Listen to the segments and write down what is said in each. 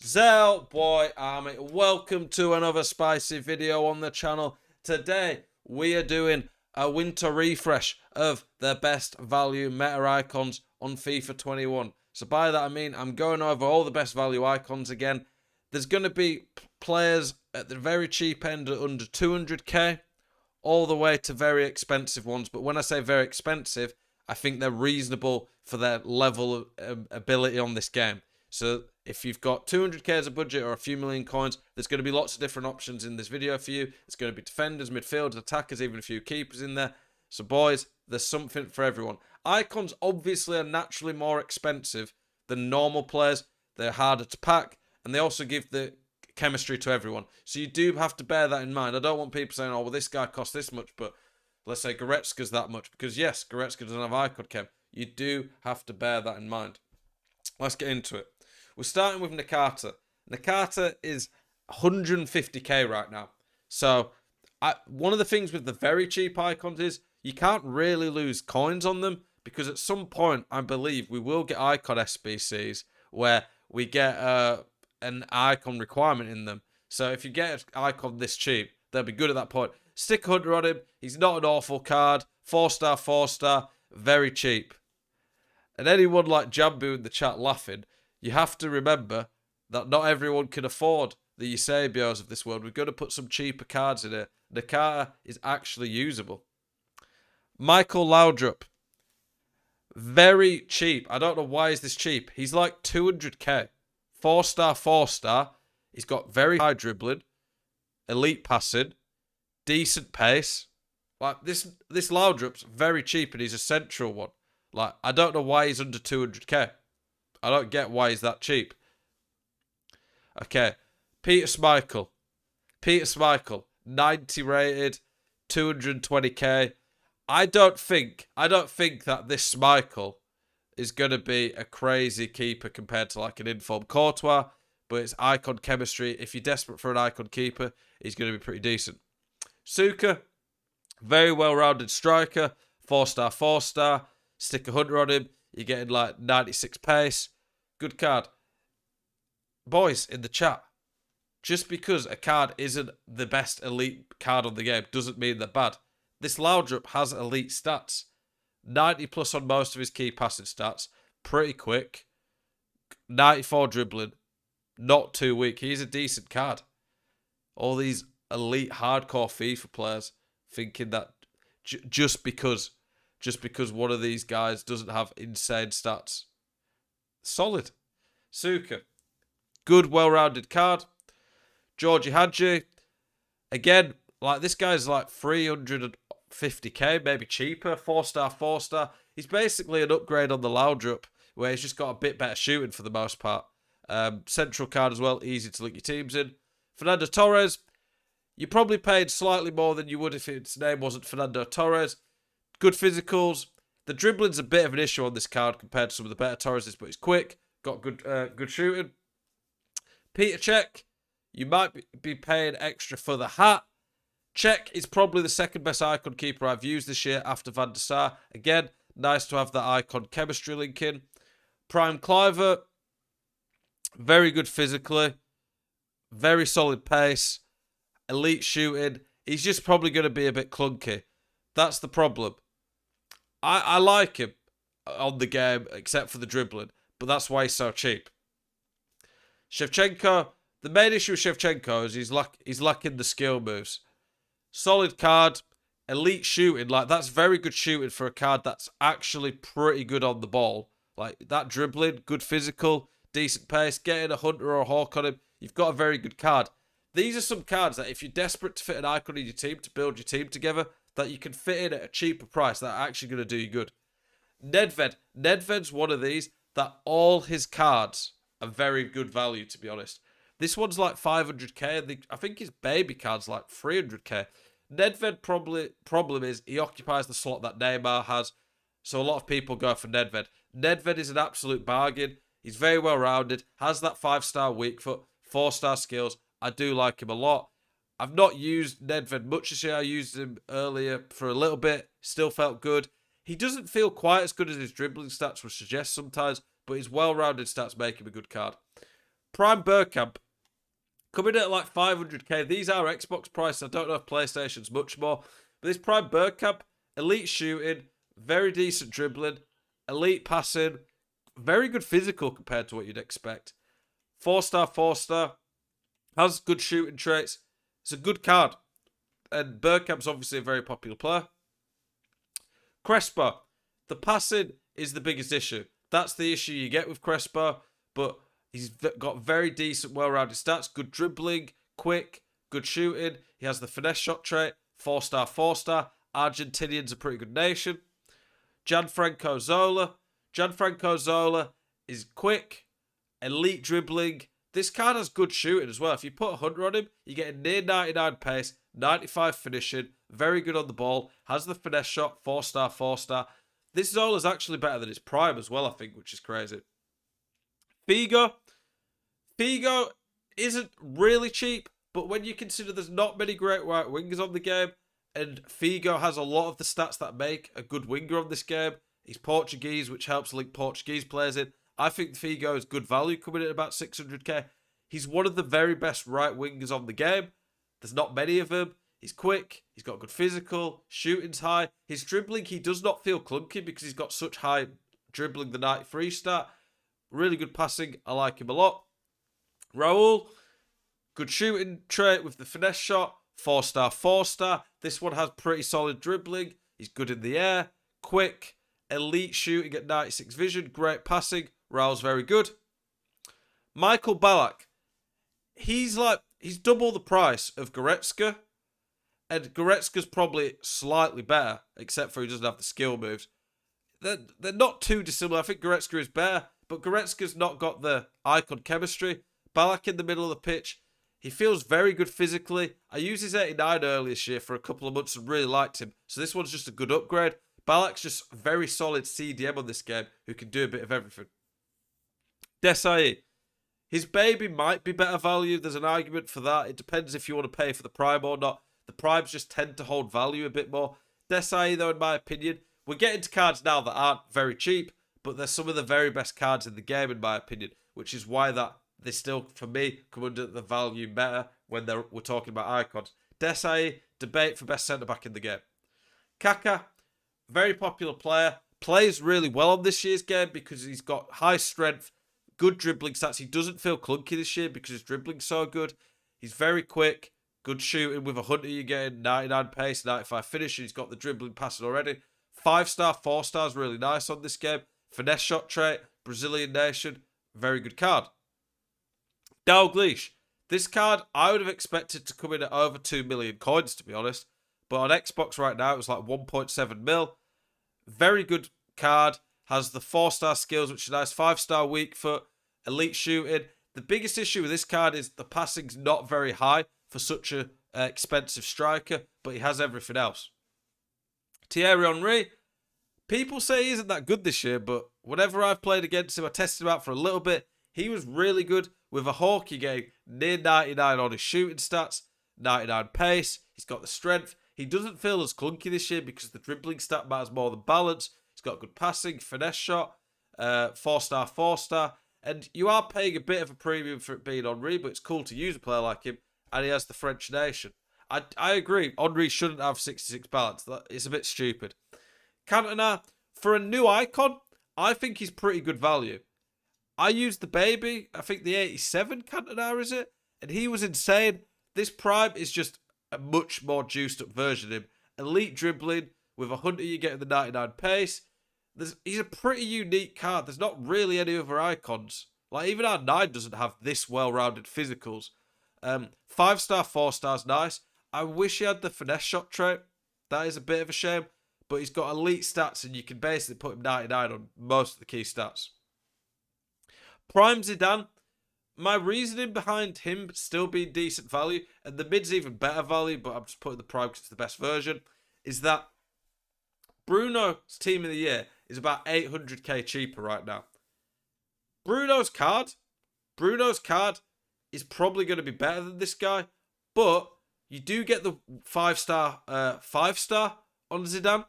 Zel Boy Army, welcome to another spicy video on the channel. Today we are doing a winter refresh of the best value meta icons on FIFA 21. So by that I mean I'm going over all the best value icons again. There's going to be players at the very cheap end at under 200k, all the way to very expensive ones. But when I say very expensive, I think they're reasonable for their level of ability on this game. So if you've got 200k as a budget or a few million coins, there's going to be lots of different options in this video for you. It's going to be defenders, midfielders, attackers, even a few keepers in there. So boys, there's something for everyone. Icons obviously are naturally more expensive than normal players. They're harder to pack, and they also give the chemistry to everyone. So you do have to bear that in mind. I don't want people saying, oh, well, this guy costs this much, but let's say Goretzka's that much. Because yes, Goretzka doesn't have icon chem. You do have to bear that in mind. Let's get into it. We're starting with Nakata. Nakata is 150k right now. So one of the things with the very cheap icons is you can't really lose coins on them, because at some point I believe we will get icon SBCs where we get an icon requirement in them. So if you get an icon this cheap, they'll be good at that point. Stick 100 on him. He's not an awful card. 4-star, 4-star. Very cheap. And anyone like Jambu in the chat laughing, you have to remember that not everyone can afford the Eusebios of this world. We're going to put some cheaper cards in here. Nakata is actually usable. Michael Laudrup. Very cheap. I don't know why is this cheap. He's like 200k. 4-star, 4-star. He's got very high dribbling, elite passing, decent pace. Like this Laudrup's very cheap, and he's a central one. Like, I don't know why he's under 200k. I don't get why he's that cheap. Okay, Peter Schmeichel. Peter Schmeichel, 90 rated, 220k. I don't think that this Schmeichel is going to be a crazy keeper compared to like an informed Courtois, but it's icon chemistry. If you're desperate for an icon keeper, he's going to be pretty decent. Suka, very well-rounded striker, 4-star, 4-star. Stick 100 on him, you're getting like 96 pace. Good card. Boys in the chat, just because a card isn't the best elite card on the game doesn't mean they're bad. This Laudrup has elite stats. 90 plus on most of his key passing stats. Pretty quick. 94 dribbling. Not too weak. He's a decent card. All these elite hardcore FIFA players thinking that just because one of these guys doesn't have insane stats. Solid. Suka. Good, well-rounded card. Georgie Hadji. Again, like this guy's like 350k, maybe cheaper. 4-star, 4-star. He's basically an upgrade on the Laudrup, where he's just got a bit better shooting for the most part. Central card as well. Easy to link your teams in. Fernando Torres. You probably paid slightly more than you would if its name wasn't Fernando Torres. Good physicals. The dribbling's a bit of an issue on this card compared to some of the better Torreses, but he's quick. Got good shooting. Peter Cech. You might be paying extra for the hat. Cech is probably the second best icon keeper I've used this year after Van der Sar. Again, nice to have that icon chemistry link in. Prime Cliver. Very good physically. Very solid pace. Elite shooting. He's just probably going to be a bit clunky. That's the problem. I like him on the game, except for the dribbling, but that's why he's so cheap. Shevchenko, the main issue with Shevchenko is he's lacking the skill moves. Solid card, elite shooting, like that's very good shooting for a card that's actually pretty good on the ball. Like that dribbling, good physical, decent pace, getting a Hunter or a Hawk on him, you've got a very good card. These are some cards that if you're desperate to fit an icon in your team, to build your team together, that you can fit in at a cheaper price that are actually going to do you good. Nedved. Nedved's one of these that all his cards are very good value, to be honest. This one's like 500k. I think his baby card's like 300k. Nedved problem is he occupies the slot that Neymar has, so a lot of people go for Nedved. Nedved is an absolute bargain. He's very well-rounded, has that 5-star weak foot, 4-star skills. I do like him a lot. I've not used Nedved much this year. I used him earlier for a little bit. Still felt good. He doesn't feel quite as good as his dribbling stats would suggest sometimes, but his well-rounded stats make him a good card. Prime Bergkamp, coming at like 500k. These are Xbox prices. I don't know if PlayStation's much more. But this Prime Bergkamp, elite shooting, very decent dribbling, elite passing, very good physical compared to what you'd expect. 4-star, 4-star, has good shooting traits. It's a good card. And Bergkamp's obviously a very popular player. Crespo, the passing is the biggest issue. That's the issue you get with Crespo, but he's got very decent, well-rounded stats. Good dribbling, quick, good shooting. He has the finesse shot trait, 4-star, 4-star. Argentinians a pretty good nation. Gianfranco Zola. Gianfranco Zola is quick, elite dribbling. This card has good shooting as well. If you put 100 on him, you get a near 99 pace, 95 finishing, very good on the ball, has the finesse shot, 4-star, 4-star. This Zola's actually better than his prime as well, I think, which is crazy. Figo isn't really cheap, but when you consider there's not many great right wingers on the game, and Figo has a lot of the stats that make a good winger on this game. He's Portuguese, which helps link Portuguese players in. I think Figo is good value coming in about 600k. He's one of the very best right wingers on the game. There's not many of them. He's quick. He's got good physical. Shooting's high. His dribbling, he does not feel clunky because he's got such high dribbling, the 93 stat. Really good passing. I like him a lot. Raul, good shooting trait with the finesse shot. 4-star, 4-star. This one has pretty solid dribbling. He's good in the air. Quick. Elite shooting at 96 vision. Great passing. Raul's very good. Michael Ballack. He's double the price of Goretzka. And Goretzka's probably slightly better, except for he doesn't have the skill moves. They're not too dissimilar. I think Goretzka is better, but Goretzka's not got the icon chemistry. Ballack in the middle of the pitch. He feels very good physically. I used his 89 earlier this year for a couple of months and really liked him. So this one's just a good upgrade. Ballack's just very solid CDM on this game who can do a bit of everything. Desai. His baby might be better value. There's an argument for that. It depends if you want to pay for the prime or not. The primes just tend to hold value a bit more. Desai, though, in my opinion, we're getting to cards now that aren't very cheap, but they're some of the very best cards in the game, in my opinion, which is why that they still, for me, come under the value better when we're talking about icons. Desai, debate for best centre-back in the game. Kaka, very popular player, plays really well on this year's game because he's got high strength, good dribbling stats. He doesn't feel clunky this year because his dribbling's so good. He's very quick, good shooting. With a Hunter, you're getting 99 pace, 95 finish. He's got the dribbling passing already. 5-star, 4-star is really nice on this game. Finesse shot trait, Brazilian nation, very good card. Dalglish. This card, I would have expected to come in at over 2 million coins, to be honest. But on Xbox right now, it was like 1.7 mil. Very good card. Has the 4-star skills, which is nice. 5-star weak foot, elite shooting. The biggest issue with this card is the passing's not very high for such an expensive striker, but he has everything else. Thierry Henry. People say he isn't that good this year, but whenever I've played against him, I tested him out for a little bit. He was really good with a Hawk. You're getting near 99 on his shooting stats, 99 pace. He's got the strength. He doesn't feel as clunky this year because the dribbling stat matters more than balance. He's got good passing, finesse shot, 4-star, 4-star. And you are paying a bit of a premium for it being Henry, but it's cool to use a player like him. And he has the French nation. I agree. Henry shouldn't have 66 balance. It's a bit stupid. Cantona, for a new icon, I think he's pretty good value. I used the baby, I think the 87 Cantona, is it? And he was insane. This prime is just a much more juiced up version of him. Elite dribbling, with a Hunter you get the 99 pace. He's a pretty unique card. There's not really any other icons. Like, even our 9 doesn't have this well-rounded physicals. 5-star, 4-star's nice. I wish he had the finesse shot trait. That is a bit of a shame. But he's got elite stats and you can basically put him 99 on most of the key stats. Prime Zidane. My reasoning behind him still being decent value, and the mid's even better value, but I'm just putting the prime because it's the best version, is that Bruno's team of the year is about 800k cheaper right now. Bruno's card is probably going to be better than this guy, but you do get the 5-star on Zidane.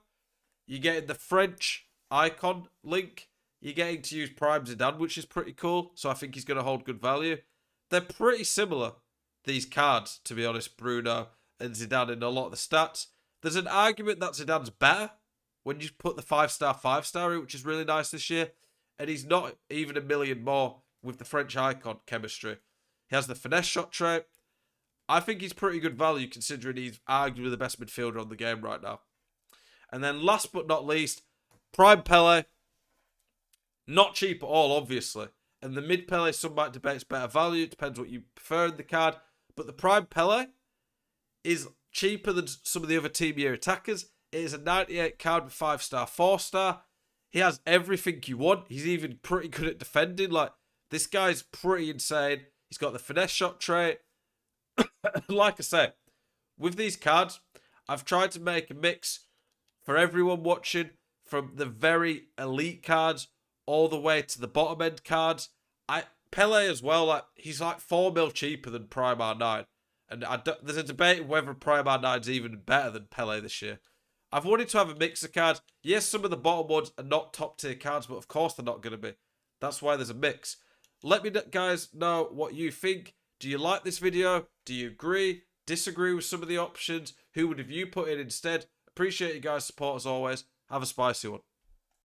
You're getting the French icon link. You're getting to use Prime Zidane, which is pretty cool. So I think he's going to hold good value. they're pretty similar, these cards, to be honest, Bruno and Zidane in a lot of the stats. There's an argument that Zidane's better when you put the 5-star in, which is really nice this year. And he's not even a million more with the French icon chemistry. He has the finesse shot trait. I think he's pretty good value considering he's arguably the best midfielder on the game right now. And then last but not least, Prime Pele. Not cheap at all, obviously. And the mid Pele, some might debate it's better value. It depends what you prefer in the card. But the Prime Pele is cheaper than some of the other team year attackers. It is a 98 card with 5-star, 4-star. He has everything you want. He's even pretty good at defending. Like, this guy's pretty insane. He's got the finesse shot trait. Like I say, with these cards, I've tried to make a mix for everyone watching, from the very elite cards all the way to the bottom end cards. Pele as well, like, he's like 4 mil cheaper than Prime R9. And there's a debate whether Prime R9 is even better than Pele this year. I've wanted to have a mix of cards. Yes, some of the bottom ones are not top tier cards, but of course they're not going to be. That's why there's a mix. Let me guys know what you think. Do you like this video? Do you agree? Disagree with some of the options? Who would have you put in instead? Appreciate you guys' support as always. Have a spicy one.